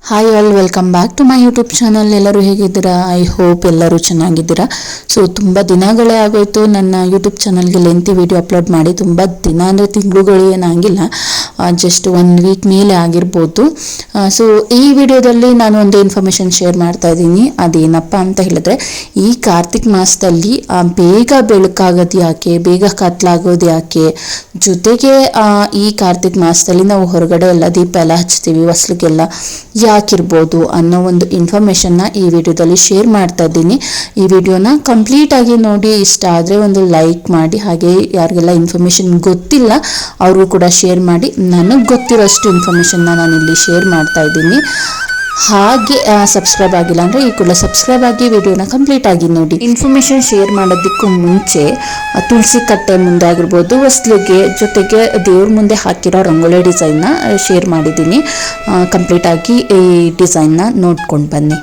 Hi all, welcome back to my YouTube channel. ಎಲ್ಲರೂ ಹೇಗಿದ್ದೀರಾ? I hope ಎಲ್ಲರೂ ಚೆನ್ನಾಗಿದ್ದೀರಾ. ಸೊ ತುಂಬ ದಿನಗಳೇ ಆಗೋಯ್ತು ನನ್ನ ಯೂಟ್ಯೂಬ್ ಚಾನಲ್ಗೆ ಲೆಂತಿ ವಿಡಿಯೋ ಅಪ್ಲೋಡ್ ಮಾಡಿ. ತುಂಬ ದಿನ ಅಂದರೆ ತಿಂಗಳುಗಳು ಏನಾಗಿಲ್ಲ, ಜಸ್ಟ್ 1 ವೀಕ್ ಮೇಲೆ ಆಗಿರ್ಬೋದು. ಸೊ ಈ ವಿಡಿಯೋದಲ್ಲಿ ನಾನು ಒಂದು ಇನ್ಫಾರ್ಮೇಷನ್ ಶೇರ್ ಮಾಡ್ತಾ ಇದ್ದೀನಿ. ಅದೇನಪ್ಪ ಅಂತ ಹೇಳಿದ್ರೆ, ಈ ಕಾರ್ತಿಕ್ ಮಾಸದಲ್ಲಿ ಬೇಗ ಬೆಳಕಾಗೋದು ಯಾಕೆ, ಬೇಗ ಕತ್ಲಾಗೋದು ಯಾಕೆ, ಜೊತೆಗೆ ಈ ಕಾರ್ತಿಕ್ ಮಾಸದಲ್ಲಿ ನಾವು ಹೊರಗಡೆ ಎಲ್ಲ ದೀಪ ಎಲ್ಲ ಹಚ್ತೀವಿ, ಹೊಸ್ಲಿಗೆಲ್ಲ ಯಾಕಿರ್ಬೋದು ಅನ್ನೋ ಒಂದು ಇನ್ಫಾರ್ಮೇಷನ್ನ ಈ ವಿಡಿಯೋದಲ್ಲಿ ಶೇರ್ ಮಾಡ್ತಾ ಇದ್ದೀನಿ. ಈ ವಿಡಿಯೋನ ಕಂಪ್ಲೀಟ್ ಆಗಿ ನೋಡಿ, ಇಷ್ಟ ಆದರೆ ಒಂದು ಲೈಕ್ ಮಾಡಿ. ಹಾಗೆ ಯಾರಿಗೆಲ್ಲ ಇನ್ಫಾರ್ಮೇಷನ್ ಗೊತ್ತಿಲ್ಲ ಅವ್ರಿಗೂ ಕೂಡ ಶೇರ್ ಮಾಡಿ. ನನಗೆ ಗೊತ್ತಿರೋಷ್ಟು ಇನ್ಫಾರ್ಮೇಷನ್ನ ನಾನಿಲ್ಲಿ ಶೇರ್ ಮಾಡ್ತಾ ಇದ್ದೀನಿ. ಹಾಗೆ ಸಬ್ಸ್ಕ್ರೈಬ್ ಆಗಿಲ್ಲ ಅಂದರೆ ಈ ಕೂಡ ಸಬ್ಸ್ಕ್ರೈಬ್ ಆಗಿ ವಿಡಿಯೋನ ಕಂಪ್ಲೀಟ್ ಆಗಿ ನೋಡಿ. ಇನ್ಫಾರ್ಮೇಷನ್ ಶೇರ್ ಮಾಡೋದಕ್ಕೂ ಮುಂಚೆ ತುಳಸಿ ಕಟ್ಟೆ ಮುಂದೆ ಆಗಿರ್ಬೋದು, ಹೊಸ್ಲಿಗೆ, ಜೊತೆಗೆ ದೇವ್ರ ಮುಂದೆ ಹಾಕಿರೋ ರಂಗೋಲಿ ಡಿಸೈನ್ನ ಶೇರ್ ಮಾಡಿದ್ದೀನಿ. ಕಂಪ್ಲೀಟ್ ಆಗಿ ಈ ಡಿಸೈನ್ನ ನೋಡ್ಕೊಂಡು ಬನ್ನಿ.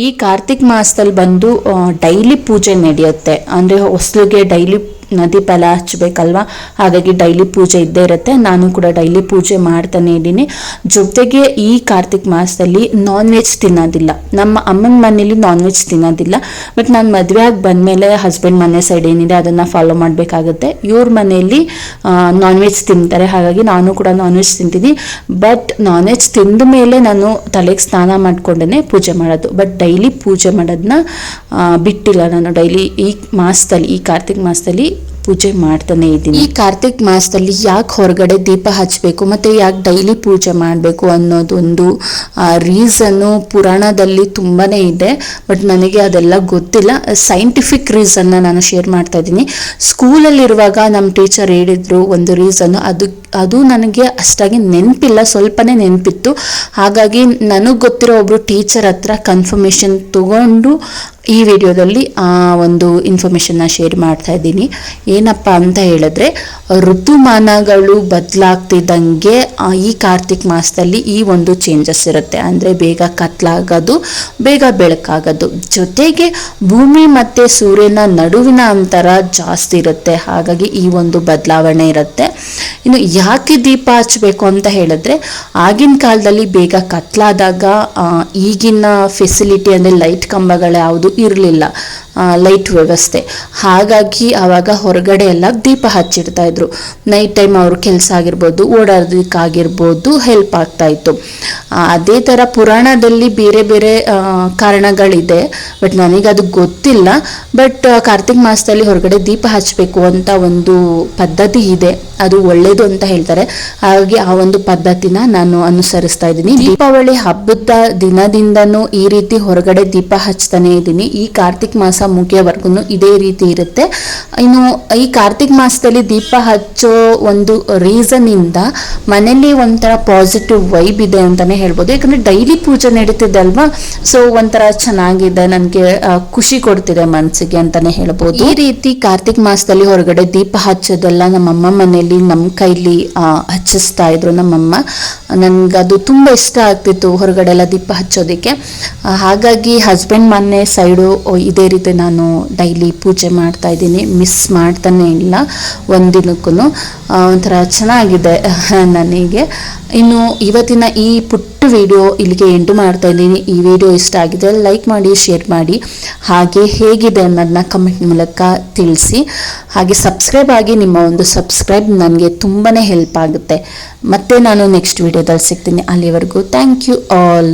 ಈ ಕಾರ್ತಿಕ್ ಮಾಸದಲ್ಲಿ ಬಂದು ಡೈಲಿ ಪೂಜೆ ನಡೆಯುತ್ತೆ. ಅಂದರೆ ಹೊಸ್ಲಿಗೆ ಡೈಲಿ ದೀಪ ಎಲ್ಲ ಹಚ್ಚಬೇಕಲ್ವಾ, ಹಾಗಾಗಿ ಡೈಲಿ ಪೂಜೆ ಇದ್ದೇ ಇರುತ್ತೆ. ನಾನು ಕೂಡ ಡೈಲಿ ಪೂಜೆ ಮಾಡ್ತಾನೆ ಇದ್ದೀನಿ. ಜೊತೆಗೆ ಈ ಕಾರ್ತಿಕ್ ಮಾಸದಲ್ಲಿ ನಾನ್ ವೆಜ್ ತಿನ್ನೋದಿಲ್ಲ. ನಮ್ಮ ಅಮ್ಮನ ಮನೇಲಿ ನಾನ್ ವೆಜ್ ತಿನ್ನೋದಿಲ್ಲ. ಬಟ್ ನಾನು ಮದುವೆ ಆಗಿ ಬಂದಮೇಲೆ ಹಸ್ಬೆಂಡ್ ಮನೆ ಸೈಡ್ ಏನಿದೆ ಅದನ್ನು ಫಾಲೋ ಮಾಡಬೇಕಾಗುತ್ತೆ. ಇವ್ರ ಮನೆಯಲ್ಲಿ ನಾನ್ ವೆಜ್ ತಿಂತಾರೆ, ಹಾಗಾಗಿ ನಾನು ಕೂಡ ನಾನ್ ವೆಜ್ ತಿಂತೀನಿ. ಬಟ್ ನಾನ್ ವೆಜ್ ತಿಂದ ಮೇಲೆ ನಾನು ತಲೆಗೆ ಸ್ನಾನ ಮಾಡ್ಕೊಂಡೇ ಪೂಜೆ ಮಾಡೋದು. ಬಟ್ ಡೈಲಿ ಪೂಜೆ ಮಾಡೋದನ್ನ ಬಿಟ್ಟಿಲ್ಲ ನಾನು. ಡೈಲಿ ಈ ಮಾಸದಲ್ಲಿ, ಈ ಕಾರ್ತಿಕ್ ಮಾಸದಲ್ಲಿ ಪೂಜೆ ಮಾಡ್ತಾನೆ ಇದ್ದೀನಿ. ಈ ಕಾರ್ತಿಕ್ ಮಾಸದಲ್ಲಿ ಯಾಕೆ ಹೊರಗಡೆ ದೀಪ ಹಚ್ಚಬೇಕು ಮತ್ತು ಯಾಕೆ ಡೈಲಿ ಪೂಜೆ ಮಾಡಬೇಕು ಅನ್ನೋದೊಂದು ರೀಸನ್ನು ಪುರಾಣದಲ್ಲಿ ತುಂಬಾ ಇದೆ. ಬಟ್ ನನಗೆ ಅದೆಲ್ಲ ಗೊತ್ತಿಲ್ಲ. ಸೈಂಟಿಫಿಕ್ ರೀಸನ್ನ ನಾನು ಶೇರ್ ಮಾಡ್ತಾ ಇದ್ದೀನಿ. ಸ್ಕೂಲಲ್ಲಿರುವಾಗ ನಮ್ಮ ಟೀಚರ್ ಹೇಳಿದ್ರು ಒಂದು ರೀಸನ್ನು, ಅದು ನನಗೆ ಅಷ್ಟಾಗಿ ನೆನಪಿಲ್ಲ, ಸ್ವಲ್ಪನೇ ನೆನಪಿತ್ತು. ಹಾಗಾಗಿ ನನಗೆ ಗೊತ್ತಿರೋ ಒಬ್ಬರು ಟೀಚರ್ ಹತ್ರ ಕನ್ಫರ್ಮೇಷನ್ ತಗೊಂಡು ಈ ವಿಡಿಯೋದಲ್ಲಿ ಒಂದು ಇನ್ಫಾರ್ಮೇಷನ್ನ ಶೇರ್ ಮಾಡ್ತಾ ಇದ್ದೀನಿ. ಏನಪ್ಪ ಅಂತ ಹೇಳಿದ್ರೆ, ಋತುಮಾನಗಳು ಬದಲಾಗ್ತಿದ್ದಂಗೆ ಈ ಕಾರ್ತಿಕ್ ಮಾಸದಲ್ಲಿ ಈ ಒಂದು ಚೇಂಜಸ್ ಇರುತ್ತೆ. ಅಂದರೆ ಬೇಗ ಕತ್ಲಾಗೋದು, ಬೇಗ ಬೆಳಕಾಗೋದು, ಜೊತೆಗೆ ಭೂಮಿ ಮತ್ತು ಸೂರ್ಯನ ನಡುವಿನ ಅಂತರ ಜಾಸ್ತಿ ಇರುತ್ತೆ. ಹಾಗಾಗಿ ಈ ಒಂದು ಬದಲಾವಣೆ ಇರುತ್ತೆ. ಇನ್ನು ಯಾಕೆ ದೀಪ ಹಚ್ಚಬೇಕು ಅಂತ ಹೇಳಿದ್ರೆ, ಆಗಿನ ಕಾಲದಲ್ಲಿ ಬೇಗ ಕತ್ಲಾದಾಗ ಈಗಿನ ಫೆಸಿಲಿಟಿ ಅಂದರೆ ಲೈಟ್ ಕಂಬಗಳು ಯಾವುದು ಇರಲಿಲ್ಲ, ಲೈಟ್ ವ್ಯವಸ್ಥೆ. ಹಾಗಾಗಿ ಆವಾಗ ಹೊರಗಡೆ ಎಲ್ಲ ದೀಪ ಹಚ್ಚಿಡ್ತಾ ಇದ್ರು. ನೈಟ್ ಟೈಮ್ ಅವ್ರ ಕೆಲಸ ಆಗಿರ್ಬೋದು, ಓಡಾಡೋದಕ್ಕಾಗಿರ್ಬೋದು ಹೆಲ್ಪ್ ಆಗ್ತಾ ಇತ್ತು. ಅದೇ ಥರ ಪುರಾಣದಲ್ಲಿ ಬೇರೆ ಬೇರೆ ಕಾರಣಗಳಿದೆ, ಬಟ್ ನನಗದು ಗೊತ್ತಿಲ್ಲ. ಬಟ್ ಕಾರ್ತಿಕ್ ಮಾಸದಲ್ಲಿ ಹೊರಗಡೆ ದೀಪ ಹಚ್ಚಬೇಕು ಅಂತ ಒಂದು ಪದ್ಧತಿ ಇದೆ, ಅದು ಒಳ್ಳೇದು ಅಂತ ಹೇಳ್ತಾರೆ. ಹಾಗಾಗಿ ಆ ಒಂದು ಪದ್ಧತಿನ ನಾನು ಅನುಸರಿಸ್ತಾ ಇದ್ದೀನಿ. ದೀಪಾವಳಿ ಹಬ್ಬದ ದಿನದಿಂದನೂ ಈ ರೀತಿ ಹೊರಗಡೆ ದೀಪ ಹಚ್ತಾನೆ ಇದ್ದೀನಿ. ಈ ಕಾರ್ತಿಕ್ ಮಾಸ ಮುಗಿಯೋವರೆಗೂ ಇದೇ ರೀತಿ ಇರುತ್ತೆ. ಇನ್ನು ಈ ಕಾರ್ತಿಕ್ ಮಾಸದಲ್ಲಿ ದೀಪ ಹಚ್ಚೋ ಒಂದು ರೀಸನ್ ಇಂದ ಮನೇಲಿ ಒಂಥರ ಪಾಸಿಟಿವ್ ವೈಬ್ ಇದೆ ಅಂತಾನೆ ಹೇಳ್ಬೋದು. ಯಾಕಂದ್ರೆ ಡೈಲಿ ಪೂಜೆ ನಡೀತಿದೆ ಅಲ್ವಾ, ಸೊ ಒಂಥರ ಚೆನ್ನಾಗಿದೆ, ನನಗೆ ಖುಷಿ ಕೊಡ್ತಿದೆ ಮನಸ್ಸಿಗೆ ಅಂತಾನೆ ಹೇಳ್ಬೋದು. ಈ ರೀತಿ ಕಾರ್ತಿಕ್ ಮಾಸದಲ್ಲಿ ಹೊರಗಡೆ ದೀಪ ಹಚ್ಚೋದೆಲ್ಲ ನಮ್ಮಮ್ಮ ಮನೆಯಲ್ಲಿ ನಮ್ಮ ಕೈಲಿ ಹಚ್ಚಿಸ್ತಾ ಇದ್ರು ನಮ್ಮಮ್ಮ. ನನ್ಗದು ತುಂಬ ಇಷ್ಟ ಆಗ್ತಿತ್ತು ಹೊರಗಡೆ ಎಲ್ಲ ದೀಪ ಹಚ್ಚೋದಕ್ಕೆ. ಹಾಗಾಗಿ ಹಸ್ಬೆಂಡ್ ಮನೆ ಸೈಡು ಇದೇ ರೀತಿ ನಾನು ಡೈಲಿ ಪೂಜೆ ಮಾಡ್ತಾ ಇದ್ದೀನಿ, ಮಿಸ್ ಮಾಡ್ತಾನೆ ಇಲ್ಲ ಒಂದಿನಕ್ಕೂ. ಒಂಥರ ಚೆನ್ನಾಗಿದೆ ನನಗೆ. ಇನ್ನು ಇವತ್ತಿನ ಈ ಪುಟ್ಟ ವಿಡಿಯೋ ಇಲ್ಲಿಗೆ ಎಂಟು ಮಾಡ್ತಾ ಇದ್ದೀನಿ. ಈ ವಿಡಿಯೋ ಇಷ್ಟ ಆಗಿದೆ ಲೈಕ್ ಮಾಡಿ, ಶೇರ್ ಮಾಡಿ, ಹಾಗೆ ಹೇಗಿದೆ ಅನ್ನೋದನ್ನ ಕಮೆಂಟ್ ಮೂಲಕ ತಿಳಿಸಿ. ಹಾಗೆ ಸಬ್ಸ್ಕ್ರೈಬ್ ಆಗಿ, ನಿಮ್ಮ ಒಂದು ಸಬ್ಸ್ಕ್ರೈಬ್ ನನಗೆ ತುಂಬಾ ಹೆಲ್ಪ್ ಆಗುತ್ತೆ. ಮತ್ತೆ ನಾನು ನೆಕ್ಸ್ಟ್ ವಿಡಿಯೋದಲ್ಲಿ ಸಿಗ್ತೀನಿ. ಅಲ್ಲಿವರೆಗೂ ಥ್ಯಾಂಕ್ ಯು ಆಲ್.